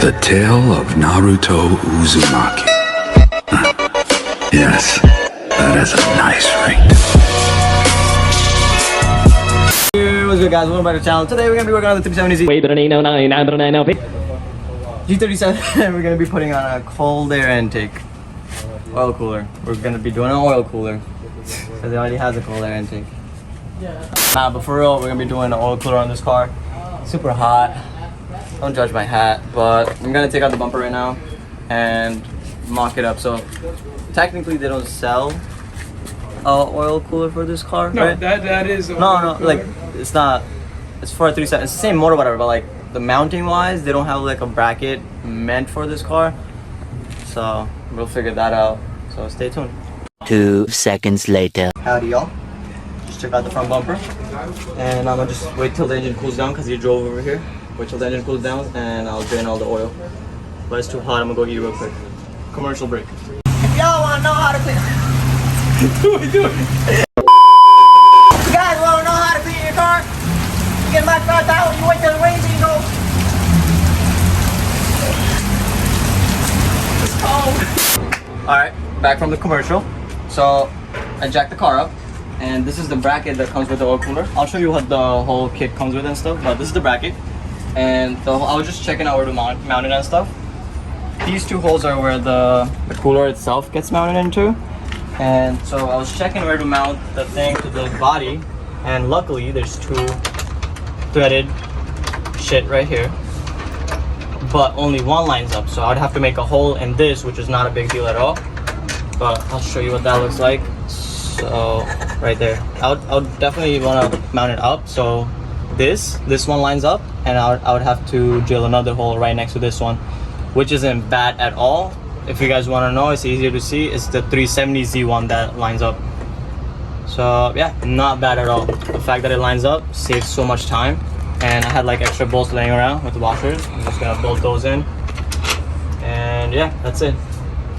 The Tale of Naruto Uzumaki. Yes, that is a nice ring. What's good, guys? Welcome back to the channel. Today we're gonna be working on the 370Z G37. We're gonna be putting on a cold air intake, oil cooler. We're gonna be doing an oil cooler because it already has a cold air intake. Nah, but for real, we're gonna be doing an oil cooler on this car. Super hot. Don't judge my hat, but I'm gonna take out the bumper right now and mock it up. So technically, they don't sell an oil cooler for this car, No, right? that is No, like it's not. It's for a 37. It's the same motor, whatever. But like the mounting wise, they don't have like a bracket meant for this car. So we'll figure that out. So stay tuned. 2 seconds later. Howdy, y'all. Just check out the front bumper, and I'm gonna just wait till the engine cools down because he drove over here. Wait till the engine cools down, and I'll drain all the oil. But it's too hot. I'm gonna go eat real quick. Commercial break. If y'all wanna know how to clean, do it. you guys wanna know how to clean your car? You get my car out. You wait till it rains and you go. It's cold. All right, back from the commercial. So I jacked the car up, and this is the bracket that comes with the oil cooler. I'll show you what the whole kit comes with and stuff. But this is the bracket, and I was just checking out where to mount it and stuff. These two holes are where the cooler itself gets mounted into. And so I was checking where to mount the thing to the body, and luckily there's two threaded shit right here, but only one lines up, so I'd have to make a hole in this, which is not a big deal at all, but I'll show you what that looks like. So right there, I would definitely want to mount it up, so this one lines up, and I would have to drill another hole right next to this one, which isn't bad at all. If you guys want to know, it's easier to see. It's the 370Z one that lines up. So yeah, not bad at all. The fact that it lines up saves so much time. And I had like extra bolts laying around with the washers. I'm just gonna bolt those in. And yeah, that's it.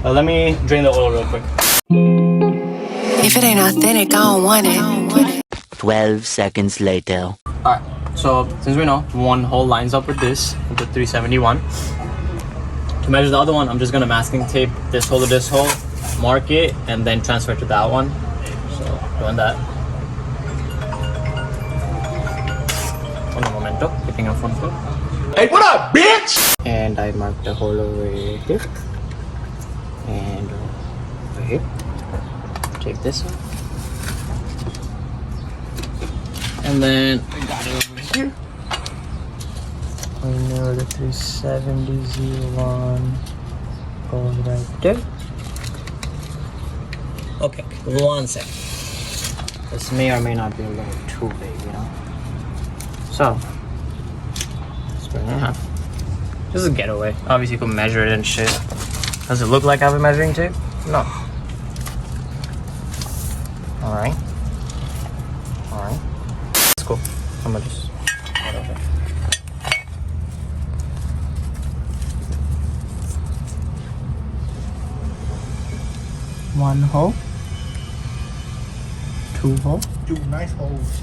Let me drain the oil real quick. If it ain't authentic, I don't want it. 12 seconds later. Alright, so since we know one hole lines up with this, with the 371. To measure the other one, I'm just gonna masking tape this hole to this hole, mark it, and then transfer to that one. So doing that. Un momento, picking up front foot. Hey, what up, bitch? And I marked the hole over here and over here. Take this one, and then I got it over here. I know the 370Z one goes right there. Okay, 1 second. This may or may not be a little too big, you know. So, split it in half. This is a getaway. Obviously, you can measure it and shit. Does it look like I have a measuring tape? No. Alright. Alright. That's cool. I'm gonna just put it over. One hole, two hole. Dude, nice holes.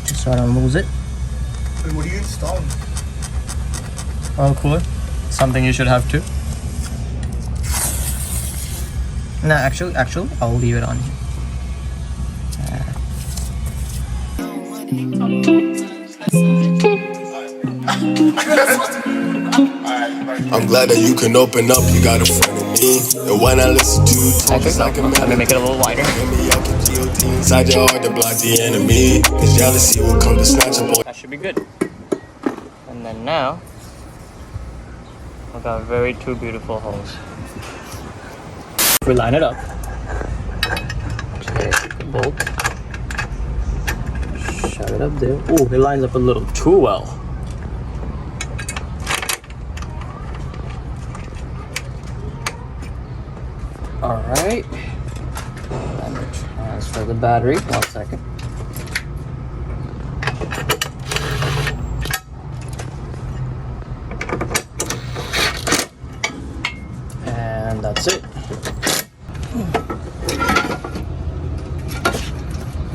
Just so I don't lose it. Wait, what are you installing? Oil cooler. Something you should have too. No, actually, I'll leave it on here. I'm glad that you can open up, you got a friend in me. And when I listen to you talk, it's like a Let me make it a little wider. inside your heart to block the enemy. Cause jealousy will come to snatch up. That should be good. And then now, I've got two beautiful holes. If we line it up, take the bolt, shove it up there. Ooh, it lines up a little too well. Alright, let me transfer the battery. 1 second. And that's it.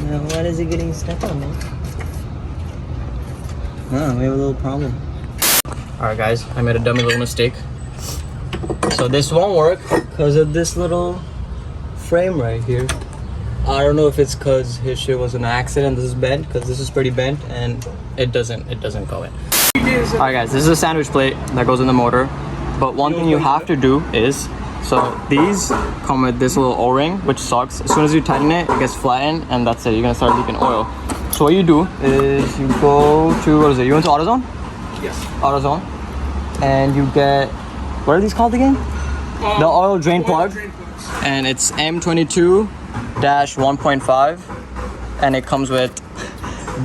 Now, what is it getting stuck on, man? we have a little problem. Alright guys, I made a dummy little mistake. So this won't work because of this little frame right here. I don't know if it's because his shit was an accident. This is bent because this is pretty bent and it doesn't go in. Alright guys, this is a sandwich plate that goes in the motor. But one thing you have to do is, so these come with this little O-ring, which sucks. As soon as you tighten it, it gets flattened and that's it. You're gonna start leaking oil. So what you do is you go to, what is it? You went to AutoZone? Yes. AutoZone. And you get, what are these called again? The oil drain plug. And it's M22-1.5. And it comes with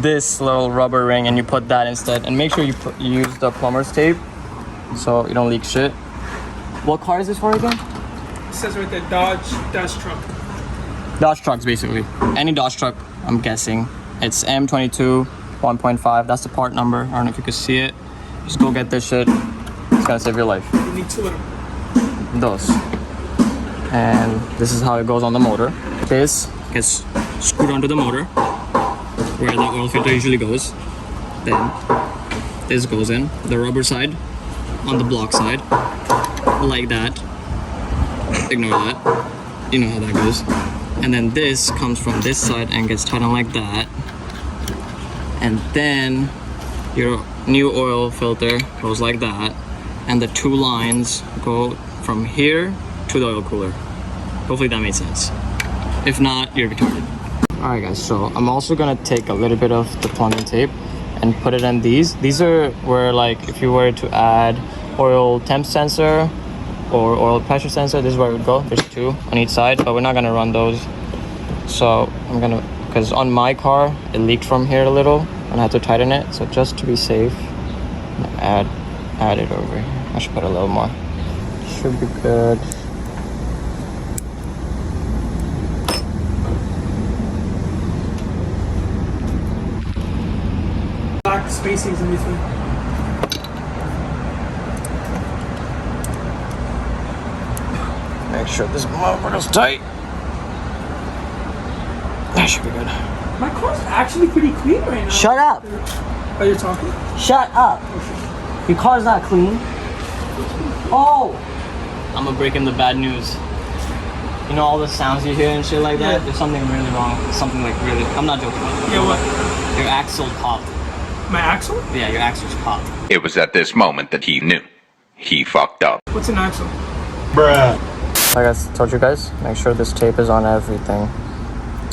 this little rubber ring and you put that instead. And make sure you use the plumber's tape so you don't leak shit. What car is this for again? It says right there, Dodge truck. Dodge trucks, basically. Any Dodge truck, I'm guessing. It's M22-1.5. That's the part number. I don't know if you can see it. Just go get this shit. It's gonna save your life. You need 2 of them. Those. And this is how it goes on the motor. This gets screwed onto the motor, where the oil filter usually goes. Then this goes in the rubber side on the block side, like that. Ignore that. You know how that goes. And then this comes from this side and gets tightened like that. And then your new oil filter goes like that. And the 2 lines go from here to the oil cooler. Hopefully that made sense. If not, you're retarded. Alright guys, so I'm also gonna take a little bit of the plumbing tape and put it in these. These are where, like, if you were to add oil temp sensor or oil pressure sensor, this is where it would go. There's 2 on each side, but we're not gonna run those. So I'm gonna, because on my car, it leaked from here a little and I had to tighten it. So just to be safe, I'm gonna add it over here. I should put a little more. Should be good. Black spacings in between. Make sure this motherfucker's tight. That should be good. My car's actually pretty clean right now. Shut up! Are you talking? Shut up! Your car's not clean. Oh! I'm gonna break in the bad news. You know all the sounds you hear and shit like that? Yeah. There's something really wrong. Something like really, I'm not joking. Yeah, what? Your axle popped. My axle? Yeah, your axle's popped. It was at this moment that he knew. He fucked up. What's an axle? Like I told you guys, make sure this tape is on everything.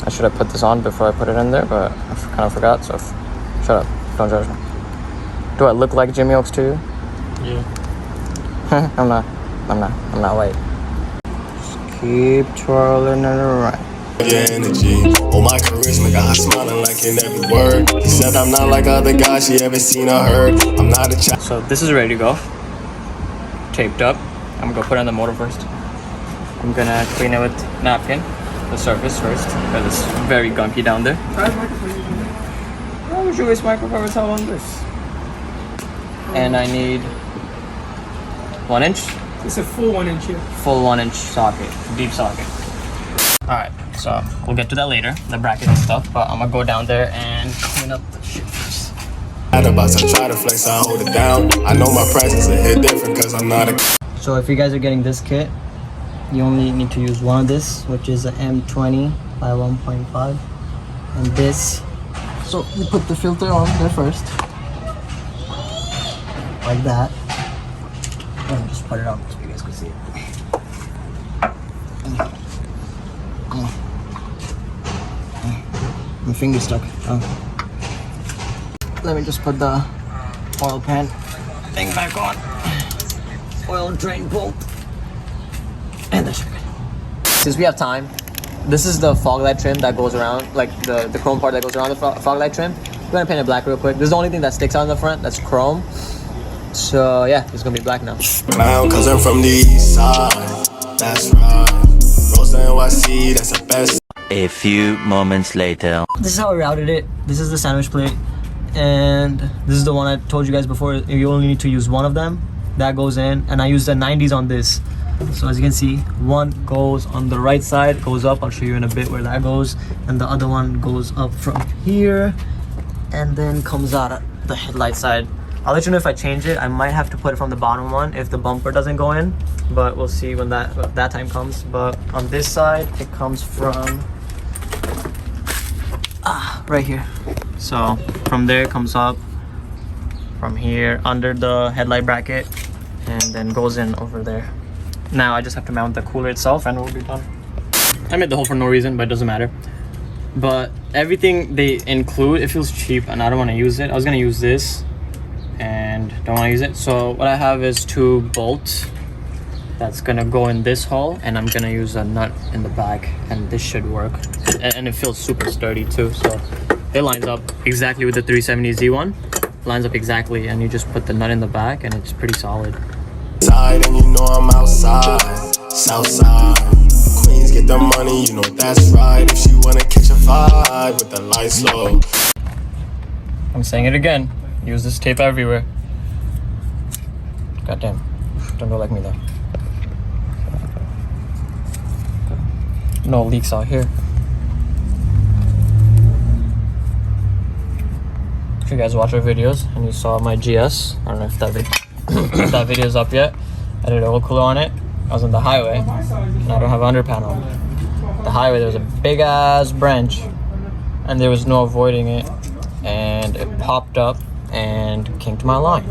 I should have put this on before I put it in there, but I kind of forgot, so shut up. Don't judge me. Do I look like Jimmy Oaks to you? Yeah. I'm not white. Just keep twirling it around. Your energy, oh my charisma got her smiling like in every word. He said I'm not like other guys she ever seen or heard. I'm not a child. So this is ready to go. Taped up. I'm gonna go put it on the motor first. I'm gonna clean it with napkin, the surface first, because it's very gunky down there. Why would you waste microfiber towel on this? And I need 1 inch. It's a full 1 inch here. Full 1 inch socket, deep socket. Alright, so we'll get to that later, the bracket and stuff, but I'm gonna go down there and clean up the shit first. About to try to flex, I hold it down. I know my presence a hit different because I'm not a. So if you guys are getting this kit, you only need to use one of this, which is an M20 by 1.5. And this, so you put the filter on there first. Like that. And just put it on so you guys can see it. My finger's stuck. Oh. Let me just put the oil pan thing back on. Oil drain bolt. And that should be good. Since we have time, this is the fog light trim that goes around, like the chrome part that goes around the fog light trim. We're gonna paint it black real quick. This is the only thing that sticks out in the front, that's chrome. So yeah, it's gonna be black now. Clown, cause I'm from the east side. That's right. Rosa NYC, that's the best. A few moments later. This is how I routed it. This is the sandwich plate. And this is the one I told you guys before. You only need to use one of them. That goes in. And I used the 90s on this. So as you can see, one goes on the right side, goes up. I'll show you in a bit where that goes. And the other one goes up from here and then comes out the headlight side. I'll let you know if I change it. I might have to put it from the bottom one if the bumper doesn't go in, but we'll see when that time comes. But on this side, it comes from right here. So from there it comes up from here under the headlight bracket and then goes in over there. Now I just have to mount the cooler itself and we'll be done. I made the hole for no reason, but it doesn't matter. But everything they include, it feels cheap and I don't want to use it. I was gonna use this and don't want to use it. So what I have is 2 bolts that's gonna go in this hole, and I'm gonna use a nut in the back, and this should work. And it feels super sturdy too, so it lines up exactly with the 370Z one. Lines up exactly, and you just put the nut in the back and it's pretty solid. Side and you know I'm outside, south side. Queens get the money, you know that's right. If she wanna catch a vibe with the lights low. I'm saying it again. Use this tape everywhere. Goddamn. Don't go like me though. No leaks out here. If you guys watch our videos and you saw my GS, I don't know if that video is up yet. I did a oil cooler on it. I was on the highway and I don't have an under panel. The highway, there was a big ass branch and there was no avoiding it, and it popped up and kinked my line,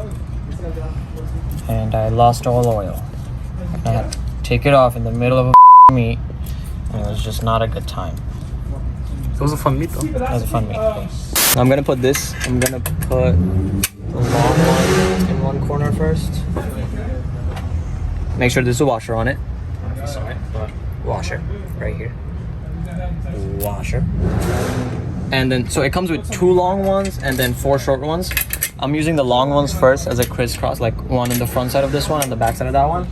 and I lost all oil. I had to take it off in the middle of a meet, and it was just not a good time. It was a fun meet though. It was a fun meet. I'm gonna put this. I'm gonna put the long one in one corner first. Make sure there's a washer on it. Sorry, but washer right here. Washer. And then, so it comes with 2 long ones and then 4 short ones. I'm using the long ones first as a crisscross, like one in the front side of this one and the back side of that one.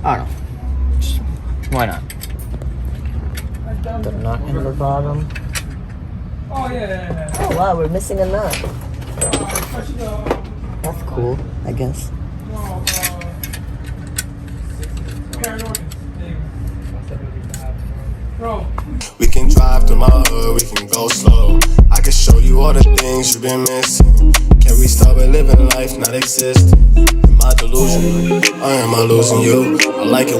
I don't know. Just, why not? The nut in the bottom. Oh wow, we're missing a nut. That's cool, I guess. We can drive through my hood, we can go slow. I can show you all the things you've been missing. Can we start with living life, not existing? Am I delusional? Or am I losing you? I like it.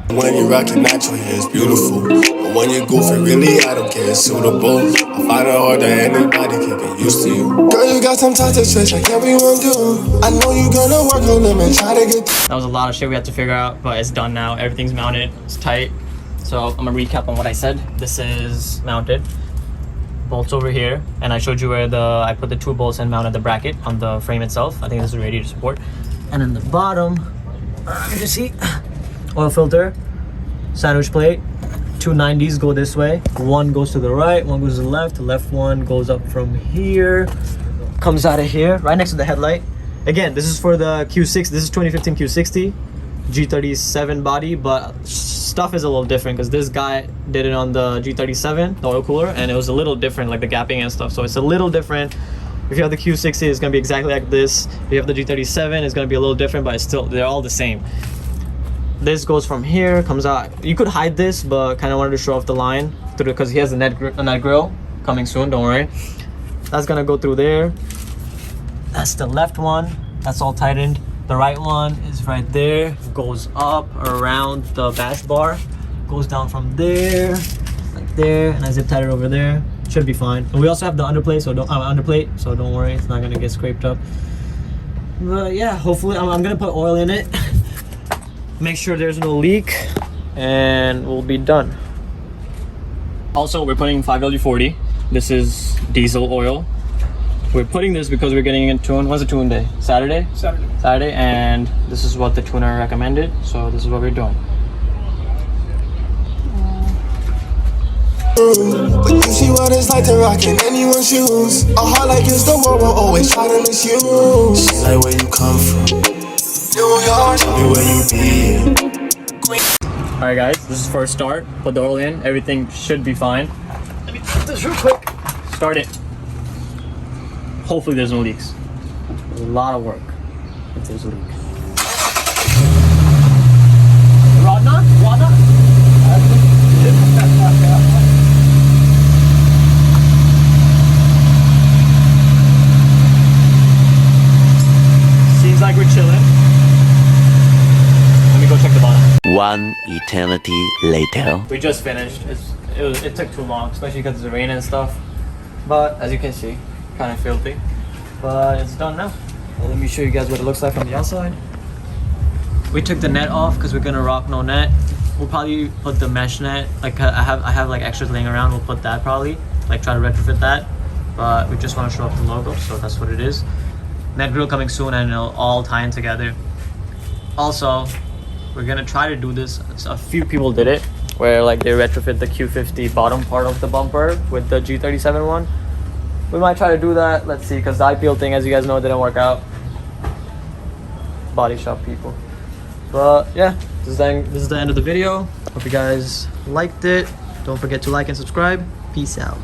When you rock your natural hair, it's beautiful. But when you goofy, really, I don't care, it's suitable. I find it hard that anybody can get used to you. Girl, you got some toxic traits like everyone do. I know you gonna work on them and try to get. That was a lot of shit we had to figure out, but it's done now. Everything's mounted, it's tight. So I'm gonna recap on what I said. This is mounted. Bolts over here, and I showed you where I put the 2 bolts and mounted the bracket on the frame itself. I think this is ready to support. And in the bottom, you can see, oil filter, sandwich plate. 2 90s go this way. One goes to the right, one goes to the left. The left one goes up from here, comes out of here, right next to the headlight. Again, this is for the Q6. This is 2015 Q60, G37 body, but stuff is a little different because this guy did it on the G37, the oil cooler, and it was a little different, like the gapping and stuff. So it's a little different. If you have the Q60, it's gonna be exactly like this. If you have the G37, it's gonna be a little different, but it's still, they're all the same. This goes from here, comes out. You could hide this, but kind of wanted to show off the line because he has a net grill coming soon, don't worry. That's gonna go through there. That's the left one, that's all tightened. The right one is right there, goes up around the bash bar, goes down from there, like there, and I zip tied it over there. Should be fine. And we also have the underplate, so don't worry, it's not gonna get scraped up. But yeah, hopefully I'm gonna put oil in it. Make sure there's no leak, and we'll be done. Also, we're putting 5W40. This is diesel oil. We're putting this because we're getting it tuned. When's the tune day? Saturday, and this is what the tuner recommended, so this is what we're doing. But you see what it's like to rock in anyone's shoes. A heart like yours, the world will always try to misuse. She like where you come from. New York, tell me where you be. Alright guys, this is for a start. Put the oil in, everything should be fine. Let me put this real quick. Start it. Hopefully there's no leaks. There's a lot of work if there's a leak. Rod knot? Rod knot? One eternity later. We just finished. It took too long, especially because of the rain and stuff. But as you can see, kind of filthy. But it's done now. Well, let me show you guys what it looks like from the outside. We took the net off because we're gonna rock no net. We'll probably put the mesh net. Like I have like extras laying around. We'll put that probably. Like try to retrofit that. But we just want to show off the logo, so that's what it is. Net grill coming soon, and it'll all tie in together. Also, we're gonna try to do this. A few people did it, where like they retrofit the Q50 bottom part of the bumper with the G37 one. We might try to do that. Let's see, because the IPL thing, as you guys know, didn't work out. Body shop people. But yeah, this is the end of the video. Hope you guys liked it. Don't forget to like and subscribe. Peace out.